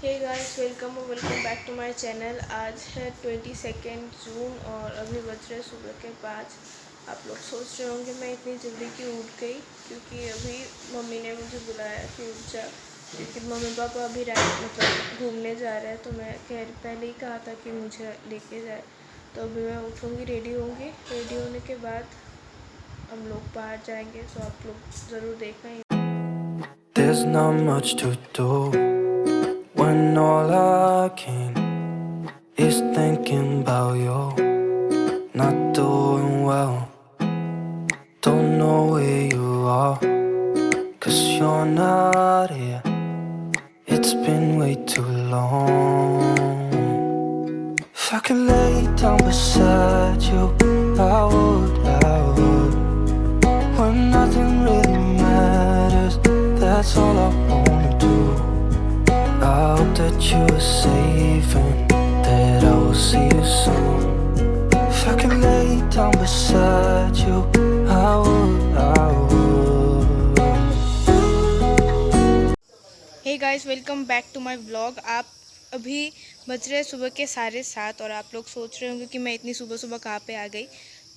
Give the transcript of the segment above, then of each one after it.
Hey guys, welcome back to my channel. आज है 22 जून और अभी बज रहे सुबह के 5। आप लोग सोच रहे होंगे मैं इतनी जल्दी क्यों उठ गई, क्योंकि अभी मम्मी ने मुझे बुलाया कि उठ जा, क्योंकि मम्मी पापा अभी घूमने जा रहे हैं। तो मैं पहले ही कहा था कि मुझे लेके जाए। तो अभी मैं उठूँगी, रेडी होंगी। रेडी होने के बाद हम लोग बाहर जाएंगे, तो आप लोग ज़रूर देखना। There's not much to do when all I can is thinking about you. Not doing well, don't know where you are, 'cause you're not here. It's been way too long. If I could lay down beside you, I would. When nothing really matters, that's all I wanna do. I hope that you are safe and that I will see you soon. If I could lay down beside you, I would. Hey guys, welcome back to my vlog. आप अभी बज रहे सुबह के 7:30 और आप लोग सोच रहे होंगे कि मैं इतनी सुबह सुबह कहाँ पे आ गई।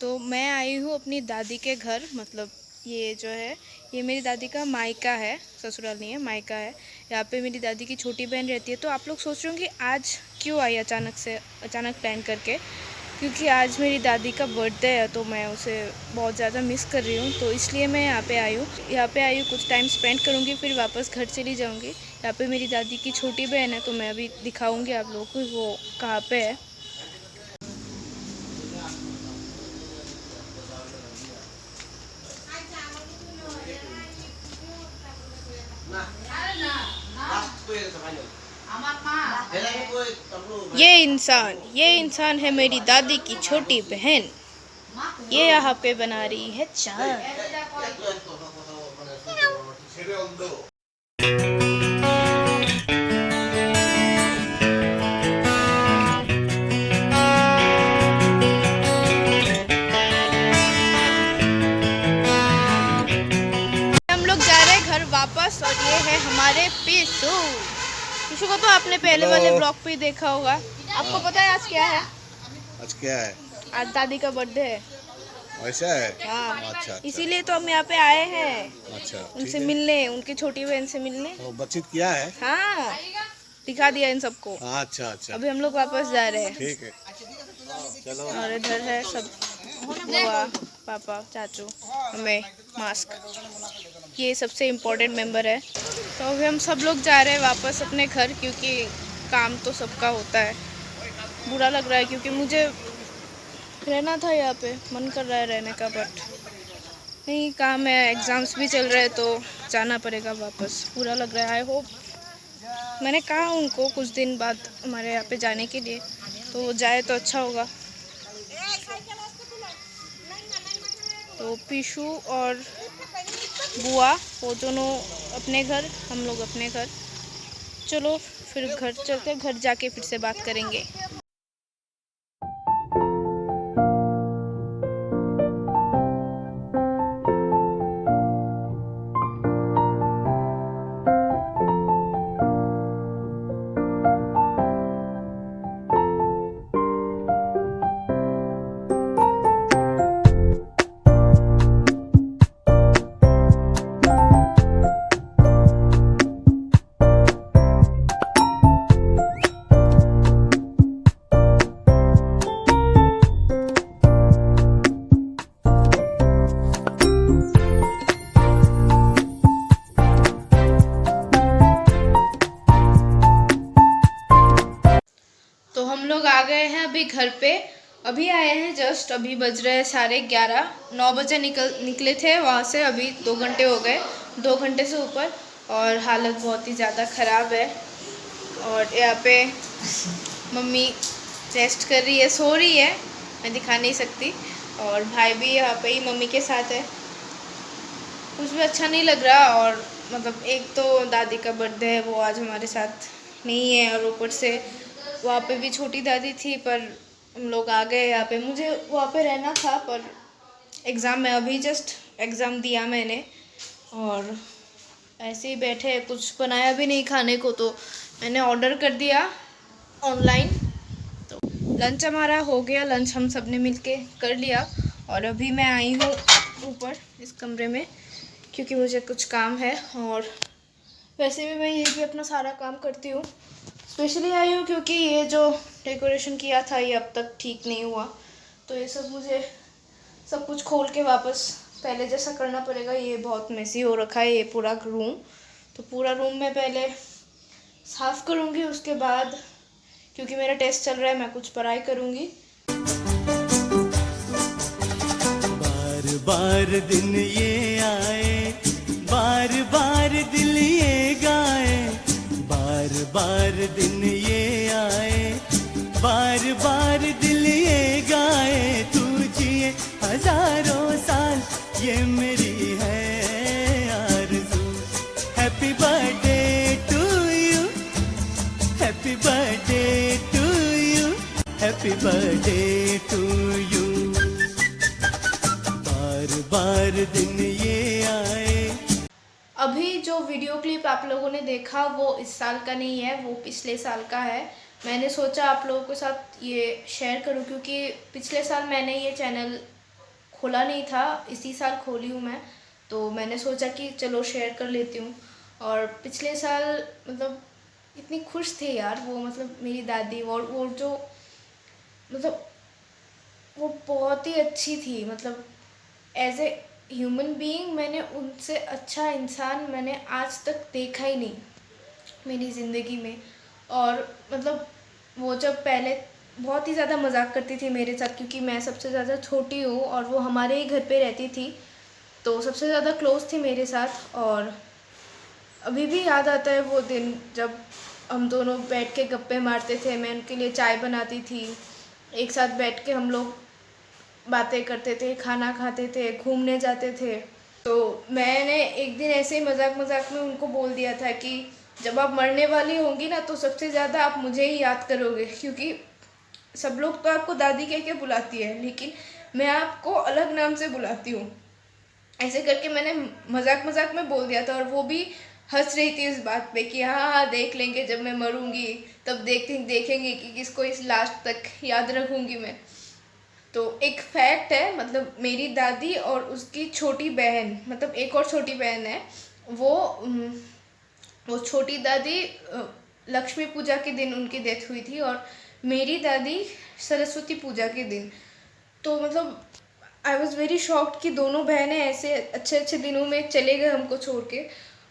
तो मैं आई हूँ अपनी दादी के घर। मतलब ये जो है, ये मेरी दादी का मायका है, ससुराल नहीं है, मायका है। यहाँ पे मेरी दादी की छोटी बहन रहती है। तो आप लोग सोच रहे होंगे आज क्यों आई अचानक प्लान करके, क्योंकि आज मेरी दादी का बर्थडे है। तो मैं उसे बहुत ज़्यादा मिस कर रही हूँ, तो इसलिए मैं यहाँ पे आई हूँ। कुछ टाइम स्पेंड करूँगी, फिर वापस घर चली जाऊँगी। यहाँ पे मेरी दादी की छोटी बहन है, तो मैं अभी दिखाऊँगी आप लोगों को वो कहाँ पे है। ये इंसान है मेरी दादी की छोटी बहन। ये यहाँ पे बना रही है चाय। हम लोग जा रहे हैं घर वापस, और ये है हमारे पीसू। पीसू को तो आपने पहले वाले ब्लॉग पे ही देखा होगा। आपको पता है आज क्या है? आज क्या है? आज दादी का बर्थडे है। ऐसा है? हाँ, अच्छा। इसीलिए तो हम यहाँ पे आए हैं। अच्छा, उनसे मिलने, उनकी छोटी बहन से मिलने। तो बातचीत किया है? हाँ, दिखा दिया इन सबको। अच्छा। अभी हम लोग वापस जा रहे हैं। ठीक है, चलो। और इधर है सब बुआ, पापा, चाचू, हमें मास्क। ये सबसे इम्पोर्टेंट मेंबर है। तो अभी हम सब लोग जा रहे हैं वापस अपने घर, क्योंकि काम तो सबका होता है। बुरा लग रहा है क्योंकि मुझे रहना था यहाँ पे, मन कर रहा है रहने का, बट नहीं, काम है, एग्ज़ाम्स भी चल रहे हैं, तो जाना पड़ेगा वापस। बुरा लग रहा है। आई होप, मैंने कहा उनको कुछ दिन बाद हमारे यहाँ पे जाने के लिए, तो वो जाए तो अच्छा होगा। तो पीशू और बुआ वो दोनों अपने घर, हम लोग अपने घर। चलो फिर घर चलते, घर जाके फिर से बात करेंगे। तो हम लोग आ गए हैं अभी घर पे। अभी आए हैं, जस्ट अभी बज रहे हैं 11:30। 9 बजे निकले थे वहाँ से। अभी 2 घंटे हो गए, 2 घंटे से ऊपर, और हालत बहुत ही ज़्यादा ख़राब है। और यहाँ पे मम्मी रेस्ट कर रही है, सो रही है, मैं दिखा नहीं सकती। और भाई भी यहाँ पे ही मम्मी के साथ है। कुछ भी अच्छा नहीं लग रहा। और मतलब एक तो दादी का बर्थडे है, वो आज हमारे साथ नहीं है, और ऊपर से वहाँ पे भी छोटी दादी थी, पर हम लोग आ गए यहाँ पे। मुझे वहाँ पे रहना था, पर एग्ज़ाम में अभी जस्ट एग्ज़ाम दिया मैंने, और ऐसे ही बैठे हैं, कुछ बनाया भी नहीं खाने को, तो मैंने ऑर्डर कर दिया ऑनलाइन। तो लंच हमारा हो गया, लंच हम सब ने मिल के कर लिया। और अभी मैं आई हूँ ऊपर इस कमरे में, क्योंकि मुझे कुछ काम है। और वैसे भी मैं यही भी अपना सारा काम करती हूँ। स्पेशली आई हूँ क्योंकि ये जो डेकोरेशन किया था ये अब तक ठीक नहीं हुआ, तो ये सब मुझे सब कुछ खोल के वापस पहले जैसा करना पड़ेगा। ये बहुत मेसी हो रखा है ये पूरा रूम, तो पूरा रूम मैं पहले साफ़ करूँगी, उसके बाद क्योंकि मेरा टेस्ट चल रहा है मैं कुछ पढ़ाई करूँगी। बार बार दिन ये आए, बार बार दिल ये गाए, बार बार दिन ये आए, बार बार दिल ये गाए। तू जिए हजारों साल ये मेरी है आरज़ू। Happy birthday to you, happy birthday to you, happy birthday to you. बार बार दिन ये आए। अभी जो वीडियो क्लिप आप लोगों ने देखा वो इस साल का नहीं है, वो पिछले साल का है। मैंने सोचा आप लोगों के साथ ये शेयर करूं, क्योंकि पिछले साल मैंने ये चैनल खोला नहीं था, इसी साल खोली हूँ मैं, तो मैंने सोचा कि चलो शेयर कर लेती हूँ। और पिछले साल मतलब इतनी खुश थे यार वो, मतलब मेरी दादी, और वो जो मतलब वो बहुत ही अच्छी थी। मतलब एज ए ह्यूमन बीइंग मैंने उनसे अच्छा इंसान मैंने आज तक देखा ही नहीं मेरी ज़िंदगी में। और मतलब वो जब पहले बहुत ही ज़्यादा मजाक करती थी मेरे साथ, क्योंकि मैं सबसे ज़्यादा छोटी हूँ और वो हमारे ही घर पे रहती थी, तो सबसे ज़्यादा क्लोज थी मेरे साथ। और अभी भी याद आता है वो दिन जब हम दोनों बैठ के गप्पे मारते थे, मैं उनके लिए चाय बनाती थी, एक साथ बैठ के हम लोग बातें करते थे, खाना खाते थे, घूमने जाते थे। तो मैंने एक दिन ऐसे ही मजाक मजाक में उनको बोल दिया था कि जब आप मरने वाली होंगी ना तो सबसे ज़्यादा आप मुझे ही याद करोगे, क्योंकि सब लोग तो आपको दादी कह के बुलाती है, लेकिन मैं आपको अलग नाम से बुलाती हूँ। ऐसे करके मैंने मजाक मजाक में बोल दिया था, और वो भी हंस रही थी इस बात पे कि हाँ हाँ देख लेंगे, जब मैं मरूंगी तब देखेंगे कि किसको इस लास्ट तक याद रखूंगी मैं। तो एक फैक्ट है, मतलब मेरी दादी और उसकी छोटी बहन, मतलब एक और छोटी बहन है, वो वो छोटी दादी लक्ष्मी पूजा के दिन उनकी डेथ हुई थी, और मेरी दादी सरस्वती पूजा के दिन। तो मतलब आई वॉज़ वेरी शॉक्ड कि दोनों बहनें ऐसे अच्छे अच्छे दिनों में चले गए हमको छोड़ के।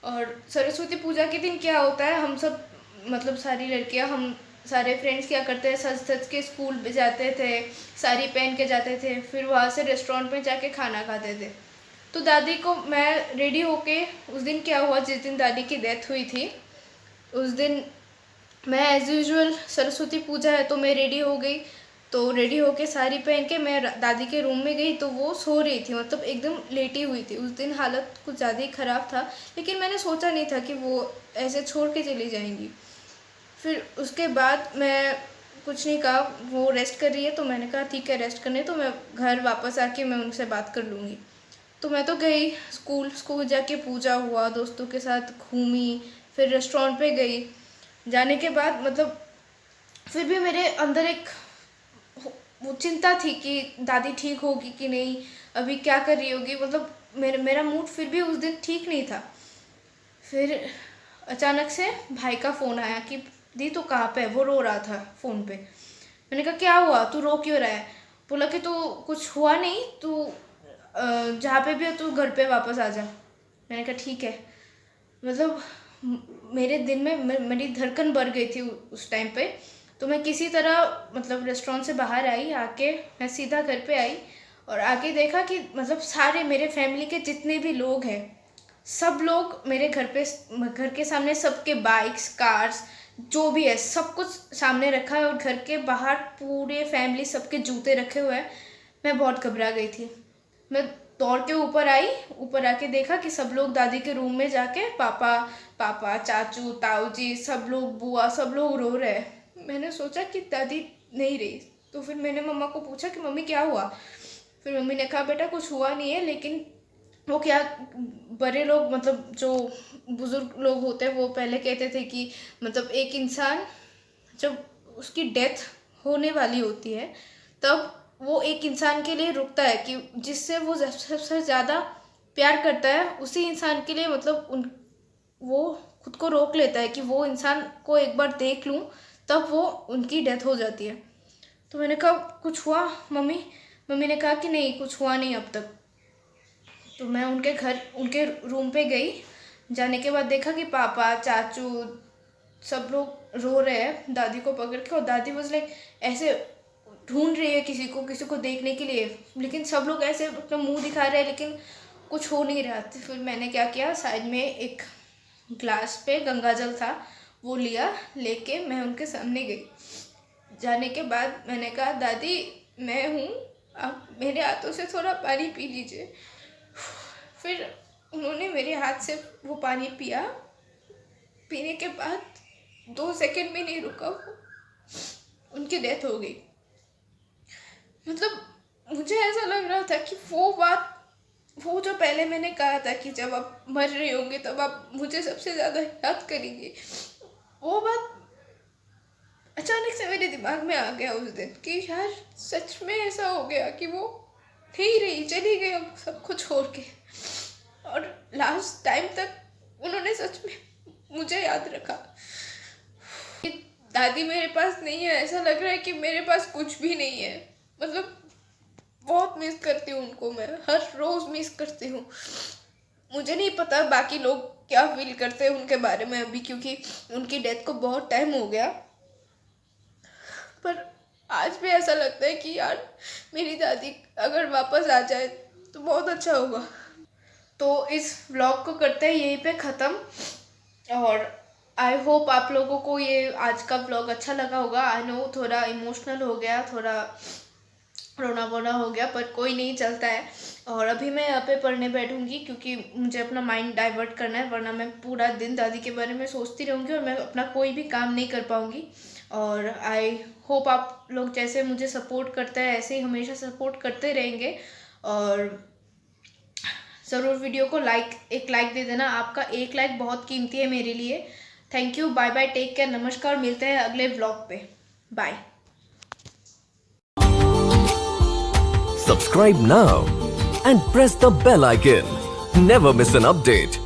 और सरस्वती पूजा के दिन क्या होता है, हम सब मतलब सारी लड़कियां, हम सारे फ्रेंड्स क्या करते हैं, सज सज के स्कूल पे जाते थे, साड़ी पहन के जाते थे, फिर वहाँ से रेस्टोरेंट में जाके खाना खाते थे। तो दादी को मैं रेडी होके, उस दिन क्या हुआ, जिस दिन दादी की डेथ हुई थी उस दिन मैं एज़ यूजुअल सरस्वती पूजा है तो मैं रेडी हो गई। तो रेडी होके साड़ी पहन के मैं दादी के रूम में गई, तो वो सो रही थी, मतलब एकदम लेटी हुई थी। उस दिन हालत कुछ ज़्यादा ही ख़राब था, लेकिन मैंने सोचा नहीं था कि वो ऐसे छोड़ के चली जाएंगी। फिर उसके बाद मैं कुछ नहीं कहा, वो रेस्ट कर रही है तो मैंने कहा ठीक है रेस्ट करने, तो मैं घर वापस आके मैं उनसे बात कर लूँगी। तो मैं तो गई स्कूल जाके पूजा हुआ, दोस्तों के साथ घूमी, फिर रेस्टोरेंट पे गई। जाने के बाद मतलब फिर भी मेरे अंदर एक वो चिंता थी कि दादी ठीक होगी कि नहीं, अभी क्या कर रही होगी, मतलब मेरा मूड फिर भी उस दिन ठीक नहीं था। फिर अचानक से भाई का फ़ोन आया कि दी तू कहाँ पे है, वो रो रहा था फ़ोन पे। मैंने कहा क्या हुआ, तू रो क्यों रहा है? बोला कि तू कुछ हुआ नहीं, तू जहाँ पे भी हो तू घर पे वापस आ जा। मैंने कहा ठीक है। मतलब मेरे दिन में मेरी धड़कन बढ़ गई थी उस टाइम पे। तो मैं किसी तरह मतलब रेस्टोरेंट से बाहर आई, आके मैं सीधा घर पे आई, और आके देखा कि मतलब सारे मेरे फैमिली के जितने भी लोग हैं, सब लोग मेरे घर के सामने, सबके बाइक्स कार्स जो भी है सब कुछ सामने रखा है, और घर के बाहर पूरे फैमिली सबके जूते रखे हुए हैं। मैं बहुत घबरा गई थी। मैं दौड़ के ऊपर आई, ऊपर आके देखा कि सब लोग दादी के रूम में जाके पापा चाचू ताऊ जी सब लोग, बुआ सब लोग रो रहे हैं। मैंने सोचा कि दादी नहीं रही, तो फिर मैंने मम्मा को पूछा कि मम्मी क्या हुआ। फिर मम्मी ने कहा बेटा कुछ हुआ नहीं है, लेकिन वो क्या, बड़े लोग मतलब जो बुजुर्ग लोग होते हैं वो पहले कहते थे कि मतलब एक इंसान जब उसकी डेथ होने वाली होती है तब वो एक इंसान के लिए रुकता है कि जिससे वो सबसे ज़्यादा प्यार करता है उसी इंसान के लिए मतलब वो खुद को रोक लेता है कि वो इंसान को एक बार देख लूँ, तब वो उनकी डेथ हो जाती है। तो मैंने कहा कुछ हुआ मम्मी? मम्मी ने कहा कि नहीं कुछ हुआ नहीं अब तक। तो मैं उनके रूम पे गई। जाने के बाद देखा कि पापा चाचू सब लोग रो रहे हैं दादी को पकड़ के, और दादी वाज लाइक ऐसे ढूंढ रही है किसी को देखने के लिए, लेकिन सब लोग ऐसे अपना मुंह दिखा रहे हैं लेकिन कुछ हो नहीं रहा। तो फिर मैंने क्या किया, साइड में एक ग्लास पे गंगा जल था वो लिया, लेके मैं उनके सामने गई। जाने के बाद मैंने कहा दादी मैं हूँ, आप मेरे हाथों से थोड़ा पानी पी लीजिए। फिर उन्होंने मेरे हाथ से वो पानी पिया। पीने के बाद 2 सेकंड में नहीं रुका, उनकी डेथ हो गई। मतलब मुझे ऐसा लग रहा था कि वो जो पहले मैंने कहा था कि जब आप मर रहे होंगे तब आप मुझे सबसे ज़्यादा याद करेंगे, वो बात अचानक से मेरे दिमाग में आ गया उस दिन कि यार सच में ऐसा हो गया कि वो नहीं रही, चली गई अब सब कुछ छोड़ के। और लास्ट टाइम तक उन्होंने सच में मुझे याद रखा। कि दादी मेरे पास नहीं है, ऐसा लग रहा है कि मेरे पास कुछ भी नहीं है। मतलब बहुत मिस करती हूँ उनको, मैं हर रोज़ मिस करती हूँ। मुझे नहीं पता बाकी लोग क्या फील करते हैं उनके बारे में अभी, क्योंकि उनकी डेथ को बहुत टाइम हो गया, पर आज भी ऐसा लगता है कि यार मेरी दादी अगर वापस आ जाए तो बहुत अच्छा होगा। तो इस व्लॉग को करते हैं यहीं पे ख़त्म, और आई होप आप लोगों को ये आज का व्लॉग अच्छा लगा होगा। आई नो थोड़ा इमोशनल हो गया, थोड़ा रोना वोना हो गया, पर कोई नहीं, चलता है। और अभी मैं यहाँ पे पढ़ने बैठूंगी क्योंकि मुझे अपना माइंड डाइवर्ट करना है, वरना मैं पूरा दिन दादी के बारे में सोचती रहूँगी और मैं अपना कोई भी काम नहीं कर पाऊँगी। और आई होप आप लोग जैसे मुझे सपोर्ट करते हैं ऐसे ही हमेशा सपोर्ट करते रहेंगे। और ज़रूर वीडियो को एक लाइक दे देना, आपका एक लाइक बहुत कीमती है मेरे लिए। Thank you, bye bye, take care, नमस्कार, मिलते हैं अगले व्लॉग पे, bye. Subscribe now and press the bell icon. Never miss an update.